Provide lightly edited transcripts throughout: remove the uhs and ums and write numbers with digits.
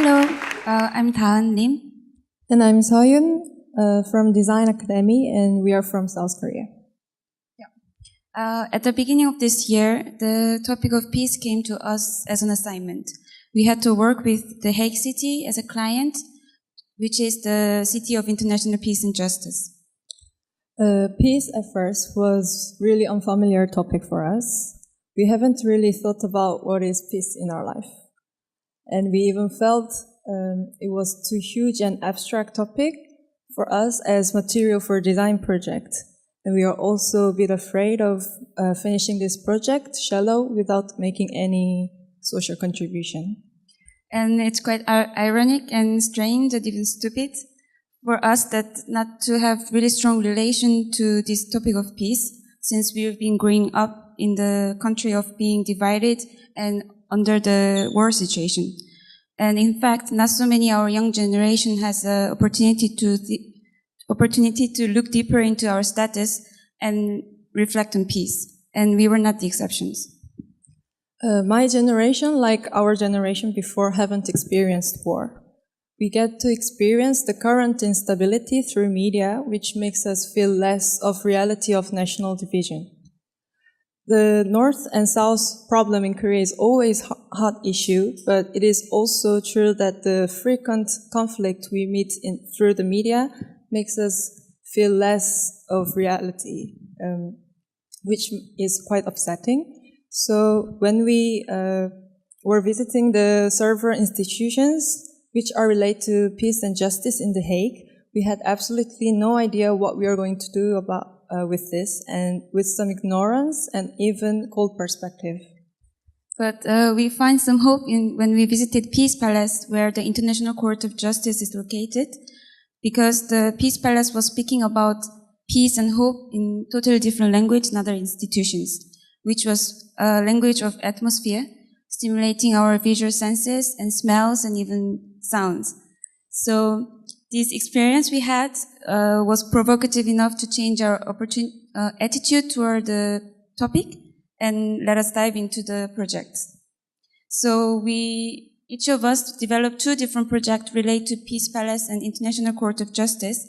Hello, I'm Daeun Lim. And I'm Seoyoon from Design Academy, and we are from South Korea. At the beginning of this year, the topic of peace came to us as an assignment. We had to work with the Hague city as a client, which is the city of international peace and justice. Peace at first was really unfamiliar topic for us. We haven't really thought about what is peace in our life. And we even felt it was too huge and abstract topic for us as material for design project. And we are also a bit afraid of finishing this project shallow without making any social contribution. And it's quite ironic and strange and even stupid for us that not to have really strong relation to this topic of peace, since we've been growing up in the country of being divided and under the war situation. And in fact, not so many our young generation has the opportunity to look deeper into our status and reflect on peace. And we were not the exceptions. My generation, like our generation before, haven't experienced war. We get to experience the current instability through media, which makes us feel less of reality of national division. The North and South problem in Korea is always a hot issue, but it is also true that the frequent conflict we meet through the media makes us feel less of reality, which is quite upsetting. So when we were visiting the several institutions which are related to peace and justice in The Hague, we had absolutely no idea what we are going to do about with this, and with some ignorance and even cold perspective. But we find some hope when we visited Peace Palace, where the International Court of Justice is located, because the Peace Palace was speaking about peace and hope in totally different language than other institutions, which was a language of atmosphere, stimulating our visual senses and smells and even sounds. So this experience we had was provocative enough to change our attitude toward the topic and let us dive into the project. So each of us developed 2 different projects related to Peace Palace and International Court of Justice,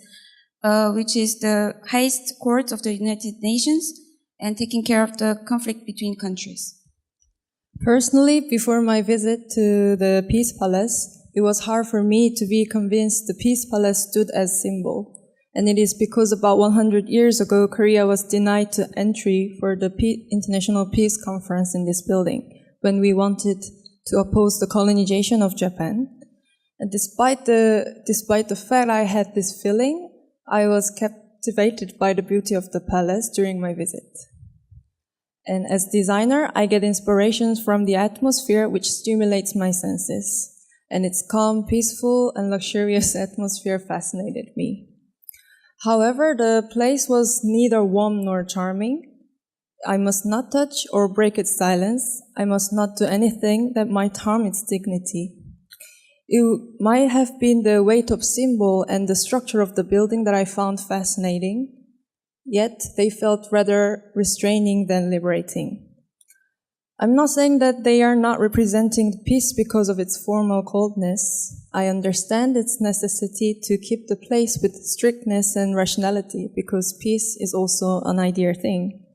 which is the highest court of the United Nations and taking care of the conflict between countries. Personally, before my visit to the Peace Palace, it was hard for me to be convinced the Peace Palace stood as symbol. And it is because about 100 years ago, Korea was denied to entry for the International Peace Conference in this building when we wanted to oppose the colonization of Japan. And despite the fact I had this feeling, I was captivated by the beauty of the palace during my visit. And as designer, I get inspirations from the atmosphere which stimulates my senses. And its calm, peaceful, and luxurious atmosphere fascinated me. However, the place was neither warm nor charming. I must not touch or break its silence. I must not do anything that might harm its dignity. It might have been the weight of symbol and the structure of the building that I found fascinating, yet they felt rather restraining than liberating. I'm not saying that they are not representing peace because of its formal coldness. I understand its necessity to keep the place with strictness and rationality because peace is also an ideal thing.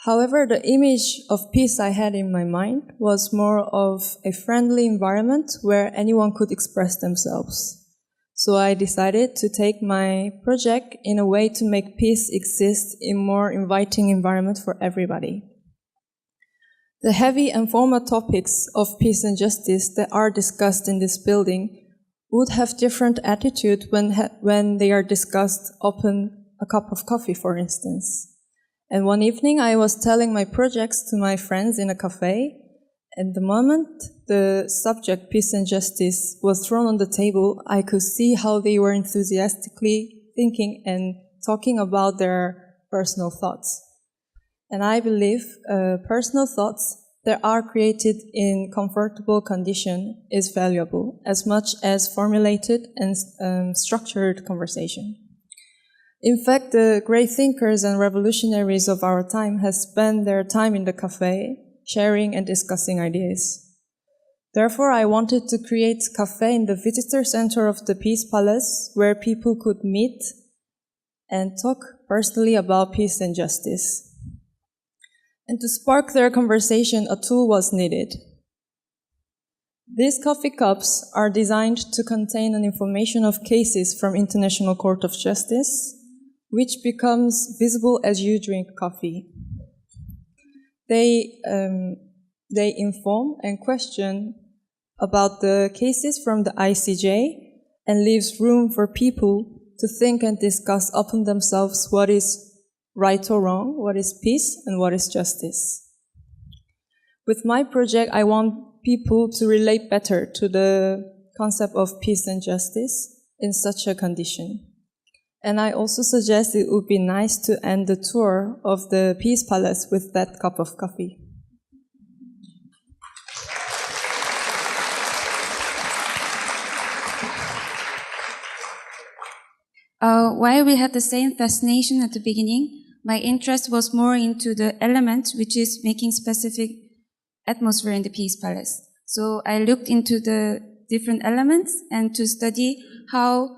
However, the image of peace I had in my mind was more of a friendly environment where anyone could express themselves. So I decided to take my project in a way to make peace exist in a more inviting environment for everybody. The heavy and formal topics of peace and justice that are discussed in this building would have different attitude when they are discussed upon a cup of coffee, for instance. And one evening I was telling my projects to my friends in a cafe, and the moment the subject peace and justice was thrown on the table, I could see how they were enthusiastically thinking and talking about their personal thoughts. And I believe personal thoughts that are created in comfortable condition is valuable as much as formulated and structured conversation. In fact, the great thinkers and revolutionaries of our time have spent their time in the cafe, sharing and discussing ideas. Therefore, I wanted to create a cafe in the visitor center of the Peace Palace where people could meet and talk personally about peace and justice. And to spark their conversation, a tool was needed. These coffee cups are designed to contain an information of cases from International Court of Justice, which becomes visible as you drink coffee. They inform and question about the cases from the ICJ and leaves room for people to think and discuss upon themselves what is right or wrong, what is peace and what is justice. With my project, I want people to relate better to the concept of peace and justice in such a condition. And I also suggest it would be nice to end the tour of the Peace Palace with that cup of coffee. While we had the same fascination at the beginning, my interest was more into the element which is making specific atmosphere in the Peace Palace. So I looked into the different elements and to study how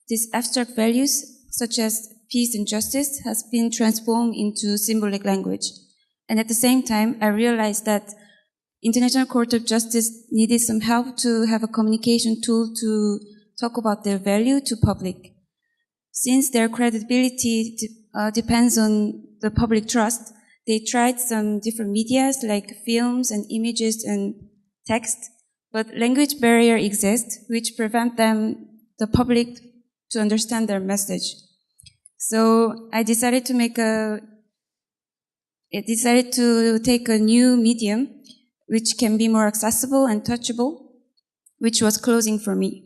these abstract values, such as peace and justice, has been transformed into symbolic language. And at the same time, I realized that International Court of Justice needed some help to have a communication tool to talk about their value to public. Since their credibility depends on the public trust, they tried some different medias like films and images and text, but language barrier exists which prevent the public to understand their message. So I decided to take a new medium which can be more accessible and touchable, which was clothing for me.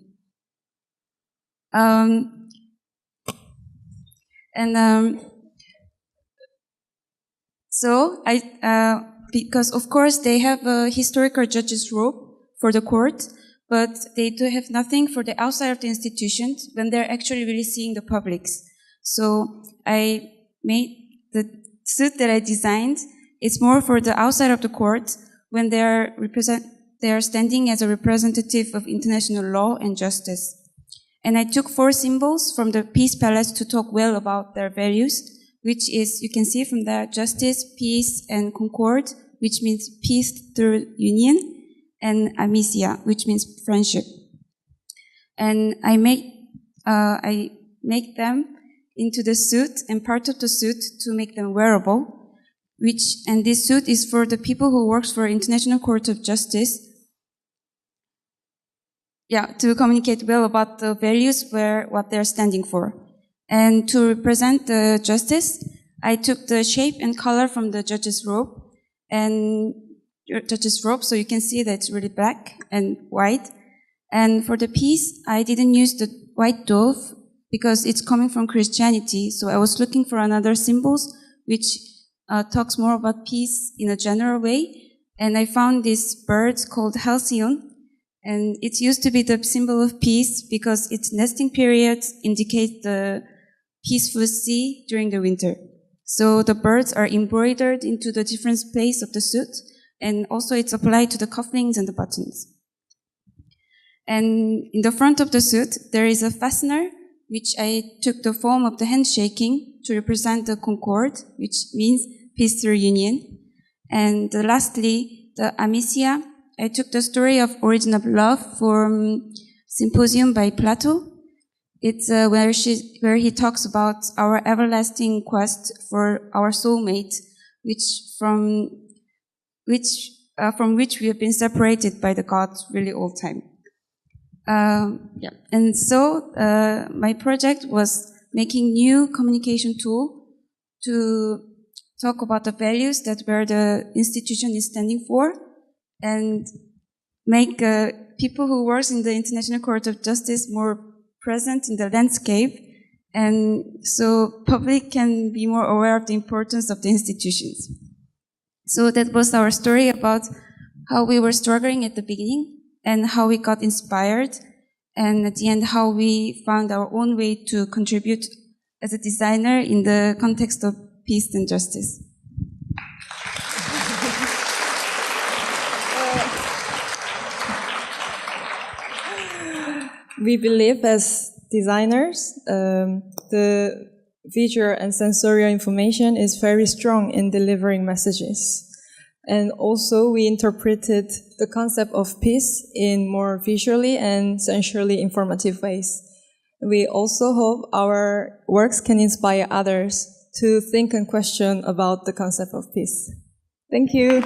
Because of course they have a historical judge's robe for the court, but they do have nothing for the outside of the institutions when they're actually really seeing the publics. So I made the suit that I designed. It's more for the outside of the court when they are standing as a representative of international law and justice. And I took 4 symbols from the Peace Palace to talk well about their values, which is, you can see from there, justice, peace, and concord, which means peace through union, and amicia, which means friendship. And I make them into the suit and part of the suit to make them wearable, and this suit is for the people who works for International Court of Justice, to communicate well about the values what they're standing for. And to represent the justice, I took the shape and color from the judge's robe, so you can see that it's really black and white. And for the peace, I didn't use the white dove because it's coming from Christianity, so I was looking for another symbols which talks more about peace in a general way, and I found this bird called halcyon. And it used to be the symbol of peace because its nesting periods indicate the peaceful sea during the winter. So the birds are embroidered into the different places of the suit, and also it's applied to the cufflinks and the buttons. And in the front of the suit, there is a fastener, which I took the form of the handshaking to represent the concord, which means peace through union. And lastly, the amicia, I took the story of Origin of Love from Symposium by Plato. It's where he talks about our everlasting quest for our soulmate, from which we have been separated by the gods really all time. And so my project was making new communication tool to talk about the values that where the institution is standing for, and make people who work in the International Court of Justice more present in the landscape, and so public can be more aware of the importance of the institutions. So that was our story about how we were struggling at the beginning and how we got inspired, and at the end how we found our own way to contribute as a designer in the context of peace and justice. we believe as designers, the visual and sensorial information is very strong in delivering messages. And also we interpreted the concept of peace in more visually and sensually informative ways. We also hope our works can inspire others to think and question about the concept of peace. Thank you.